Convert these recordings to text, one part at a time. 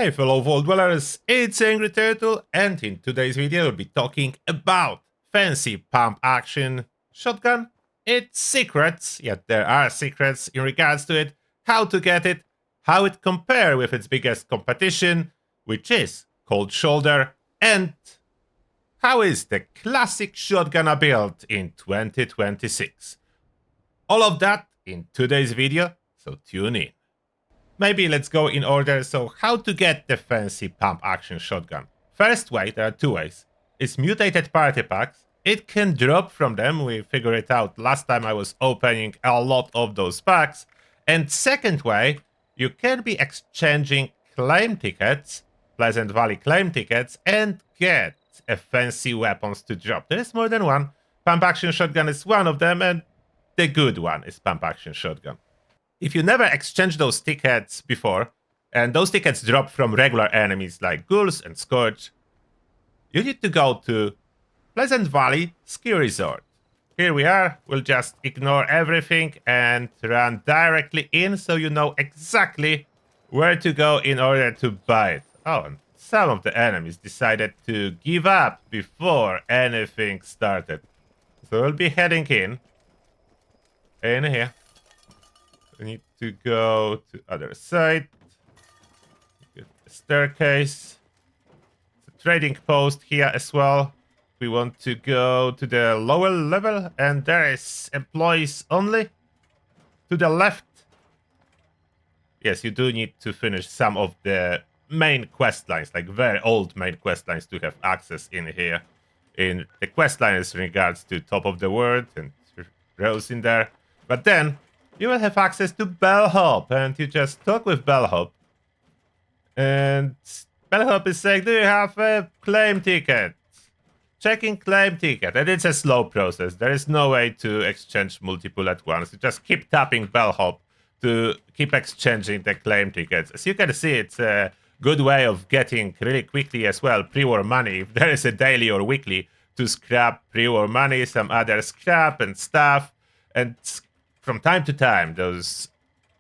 Hey fellow Vault Dwellers, it's Angry Turtle, and in today's video we'll be talking about fancy pump action shotgun, its secrets, yet there are secrets in regards to it, how to get it, how it compares with its biggest competition, which is Cold Shoulder, and how is the classic shotgun built in 2026. All of that in today's video, so tune in. Maybe let's go in order. So how to get the fancy pump action shotgun? First way, there are two ways, is mutated party packs. It can drop from them, we figured it out last time I was opening a lot of those packs. And second way, you can be exchanging claim tickets, Pleasant Valley claim tickets, and get a fancy weapons to drop. There is more than one. Pump action shotgun is one of them, and the good one is pump action shotgun. If you never exchanged those tickets before, and those tickets drop from regular enemies like ghouls and scourge, you need to go to Pleasant Valley Ski Resort. Here we are. We'll just ignore everything and run directly in so you know exactly where to go in order to buy it. Oh, and some of the enemies decided to give up before anything started. So we'll be heading in here. We need to go to other side. Get the staircase. The trading post here as well. We want to go to the lower level, and there is employees only. To the left. Yes, you do need to finish some of the main quest lines, like very old main quest lines, to have access in here. In the quest lines in regards to top of the world and rows in there. But then you will have access to Bellhop, and you just talk with Bellhop. And Bellhop is saying, do you have a claim ticket? Checking claim ticket. And it's a slow process. There is no way to exchange multiple at once. You just keep tapping Bellhop to keep exchanging the claim tickets. As you can see, it's a good way of getting really quickly as well pre-war money. If there is a daily or weekly to scrap pre-war money, some other scrap and stuff. And from time to time, those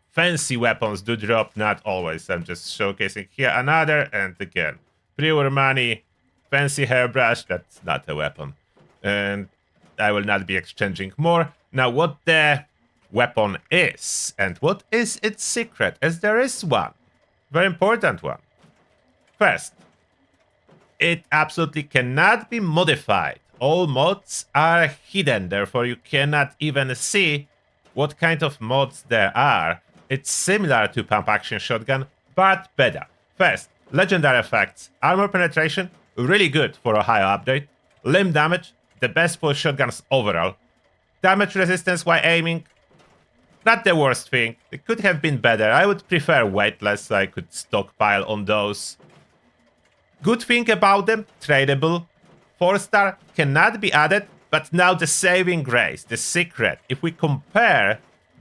fancy weapons do drop, not always. I'm just showcasing here another, and again, pre-war money, fancy hairbrush, that's not a weapon. And I will not be exchanging more. Now, what the weapon is, and what is its secret, as there is one. Very important one. First, it absolutely cannot be modified. All mods are hidden, therefore you cannot even see what kind of mods there are. It's similar to pump action shotgun, but better. First, legendary effects. Armor penetration, really good for a higher update. Limb damage, the best for shotguns overall. Damage resistance while aiming, not the worst thing. It could have been better. I would prefer weightless so I could stockpile on those. Good thing about them, tradable. 4-star cannot be added. But now the saving grace, the secret, if we compare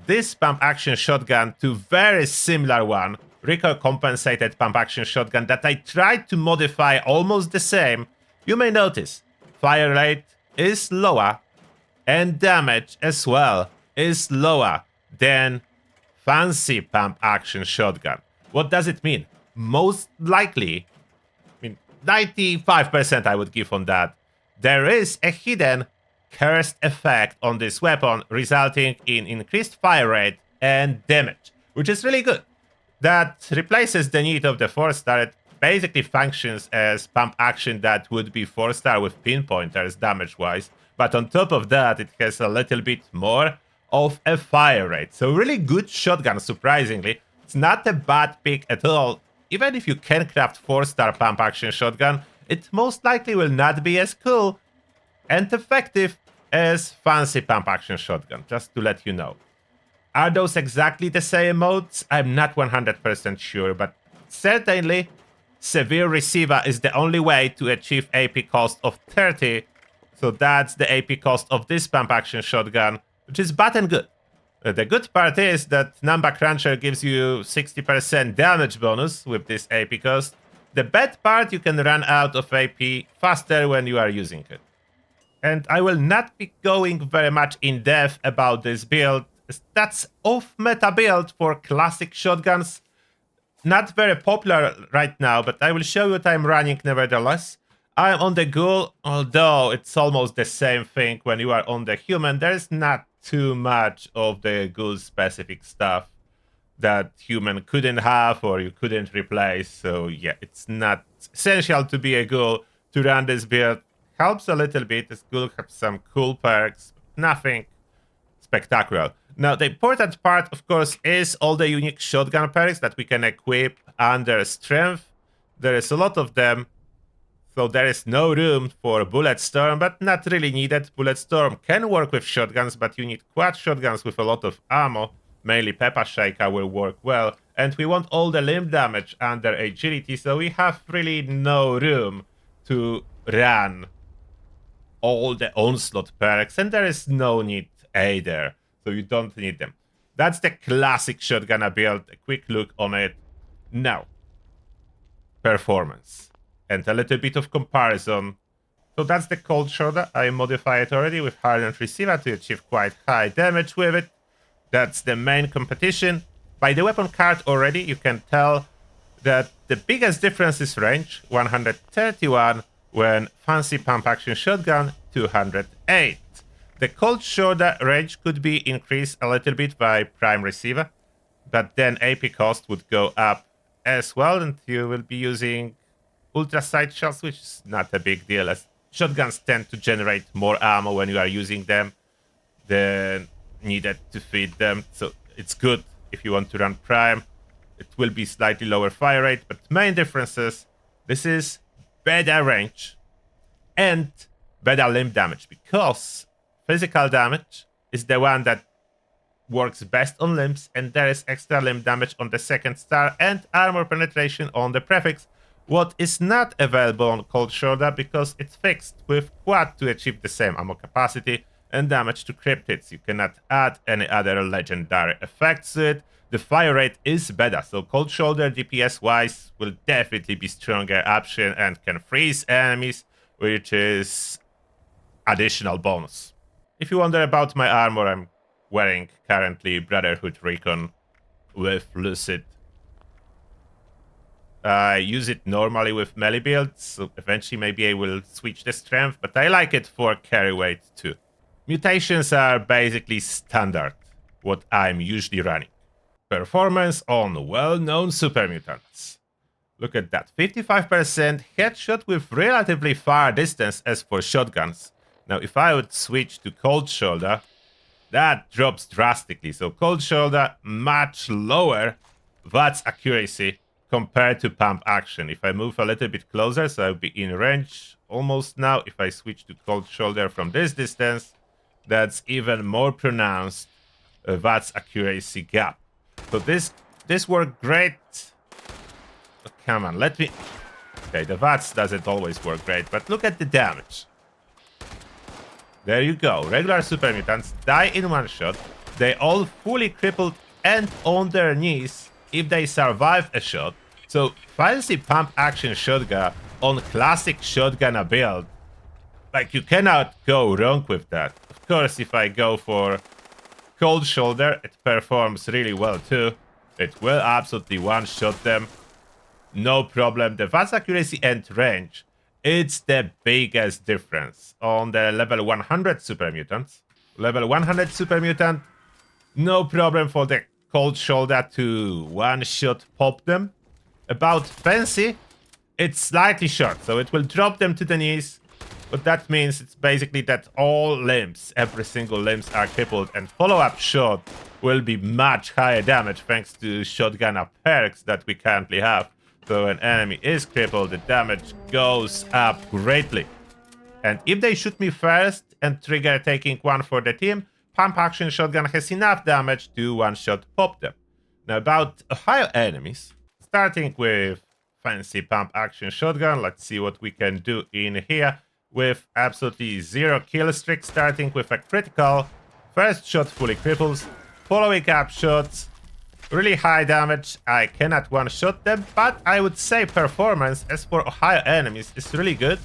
this pump action shotgun to very similar one, recoil compensated pump action shotgun that I tried to modify almost the same, you may notice fire rate is lower and damage as well is lower than fancy pump action shotgun. What does it mean? Most likely, 95% I would give on that, there is a hidden cursed effect on this weapon, resulting in increased fire rate and damage, which is really good. That replaces the need of the 4-star. It basically functions as pump action that would be 4-star with pinpointers damage-wise, but on top of that, it has a little bit more of a fire rate. So really good shotgun, surprisingly. It's not a bad pick at all. Even if you can craft 4-star pump action shotgun, it most likely will not be as cool and effective as fancy pump action shotgun, just to let you know. Are those exactly the same modes? I'm not 100% sure, but certainly Severe Receiver is the only way to achieve AP cost of 30, so that's the AP cost of this pump action shotgun, which is bad and good. The good part is that Number Cruncher gives you 60% damage bonus with this AP cost. The bad part, you can run out of AP faster when you are using it. And I will not be going very much in depth about this build. That's off-meta build for classic shotguns. not very popular right now, but I will show you what I'm running nevertheless. I'm on the ghoul, although it's almost the same thing when you are on the human. There's not too much of the ghoul specific stuff that human couldn't have or you couldn't replace. So yeah, it's not essential to be a ghoul to run this build. Helps a little bit. This ghoul has some cool perks, but nothing spectacular. Now, the important part, of course, is all the unique shotgun perks that we can equip under strength. There is a lot of them, so there is no room for Bulletstorm, but not really needed. Bulletstorm can work with shotguns, but you need quad shotguns with a lot of ammo. Mainly Peppa Shaker will work well, and we want all the limb damage under agility, so we have really no room to run all the onslaught perks, and there is no need either, so you don't need them. That's the classic shotgun build. A quick look on it. Now, performance and a little bit of comparison. So that's the cold shoulder. I modified it already with hardened receiver to achieve quite high damage with it. That's the main competition. By the weapon card already, you can tell that the biggest difference is range, 131, when fancy pump action shotgun, 208. The cold shoulder range could be increased a little bit by prime receiver, but then AP cost would go up as well, and you will be using ultra sight shots, which is not a big deal, as shotguns tend to generate more ammo when you are using them than needed to feed them. So it's good if you want to run prime. It will be slightly lower fire rate, but main differences, this is better range and better limb damage, because physical damage is the one that works best on limbs, and there is extra limb damage on the second star and armor penetration on the prefix, what is not available on cold shoulder because it's fixed with quad to achieve the same ammo capacity and damage to cryptids. You cannot add any other legendary effects to it. The fire rate is better, so cold shoulder DPS wise will definitely be stronger option and can freeze enemies, which is additional bonus. If you wonder about my armor, I'm wearing currently Brotherhood Recon with Lucid. I use it normally with melee builds, so eventually maybe I will switch the strength, but I like it for carry weight too. Mutations are basically standard, what I'm usually running. Performance on well-known super mutants. Look at that, 55% headshot with relatively far distance as for shotguns. Now if I would switch to cold shoulder, that drops drastically. So cold shoulder, much lower VATS accuracy compared to pump action. If I move a little bit closer, so I'll be in range almost now. If I switch to cold shoulder from this distance, that's even more pronounced VATS accuracy gap. So this worked great. Oh, come on, let me... Okay, the VATS doesn't always work great, but look at the damage. There you go. Regular super mutants die in one shot. They all fully crippled and on their knees if they survive a shot. So fancy pump action shotgun on classic shotgun build. Like, you cannot go wrong with that. Of course, if I go for cold shoulder, it performs really well too. It will absolutely one-shot them. No problem. The VATS accuracy and range, it's the biggest difference on the level 100 super mutants. Level 100 super mutant, no problem for the cold shoulder to one-shot pop them. About fancy, it's slightly short, so it will drop them to the knees. But that means it's basically that all limbs, every single limbs are crippled, and follow-up shot will be much higher damage thanks to shotgun perks that we currently have. So when enemy is crippled, the damage goes up greatly. And if they shoot me first and trigger taking one for the team, pump action shotgun has enough damage to one-shot pop them. Now about Ohio enemies, starting with fancy pump action shotgun, let's see what we can do in here with absolutely zero kill streak, starting with a critical. First shot fully cripples, following up shots, really high damage. I cannot one-shot them, but I would say performance as for Ohio enemies is really good.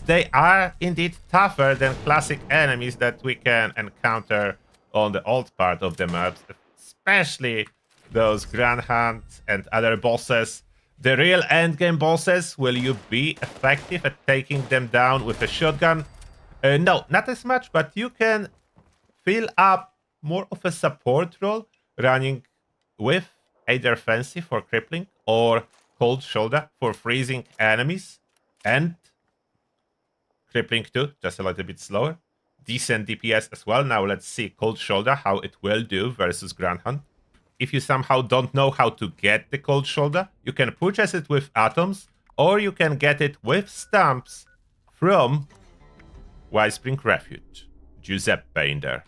They are indeed tougher than classic enemies that we can encounter on the old part of the maps, especially those Grand Hunt and other bosses. The real endgame bosses, will you be effective at taking them down with a shotgun? No, not as much, but you can fill up more of a support role running with either Fancy for crippling or Cold Shoulder for freezing enemies and crippling too, just a little bit slower. Decent DPS as well. Now let's see Cold Shoulder, how it will do versus Grand Hunt. If you somehow don't know how to get the Cold Shoulder, you can purchase it with atoms, or you can get it with stamps from Whitespring Refuge. Giuseppe in there.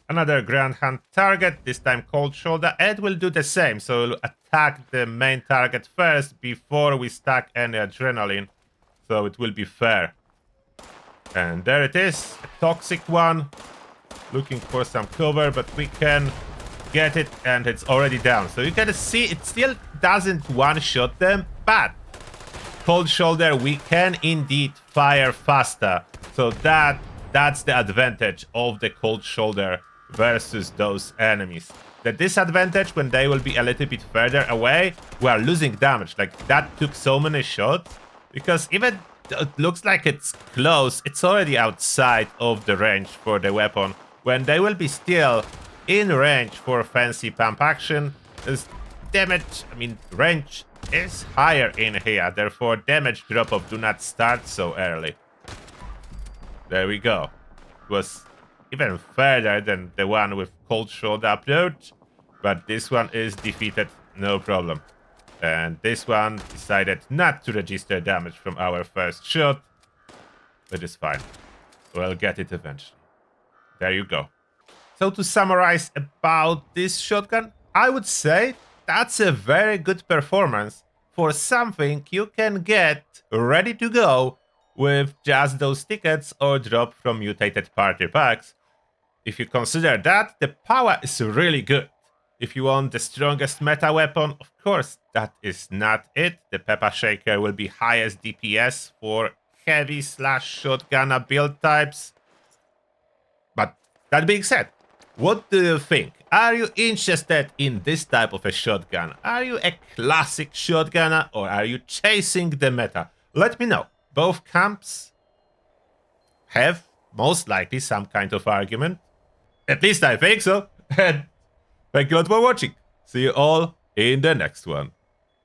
Another Grand Hunt target, this time Cold Shoulder. Ed will do the same, so we'll attack the main target first before we stack any adrenaline, so it will be fair. And there it is, a toxic one. Looking for some cover, but we can get it, and it's already down. So you can see it still doesn't one-shot them, but Cold Shoulder, we can indeed fire faster. So that's the advantage of the Cold Shoulder versus those enemies. The disadvantage, when they will be a little bit further away, we are losing damage. Like, that took so many shots, because even it looks like it's close, it's already outside of the range for the weapon. When they will be still in range for Fancy Pump Action, this damage, range is higher in here, therefore damage drop-off do not start so early. There we go. It was even further than the one with Cold Shoulder approach, but this one is defeated, no problem. And this one decided not to register damage from our first shot. It is fine. We'll get it eventually. There you go. So to summarize about this shotgun, I would say that's a very good performance for something you can get ready to go with just those tickets or drop from mutated party packs. If you consider that, the power is really good. If you want the strongest meta weapon, of course, that is not it. The Peppa Shaker will be highest DPS for heavy / shotgun build types. But that being said, what do you think? Are you interested in this type of a shotgun? Are you a classic shotgunner, or are you chasing the meta? Let me know. Both camps have most likely some kind of argument. At least I think so. And thank you all for watching. See you all in the next one.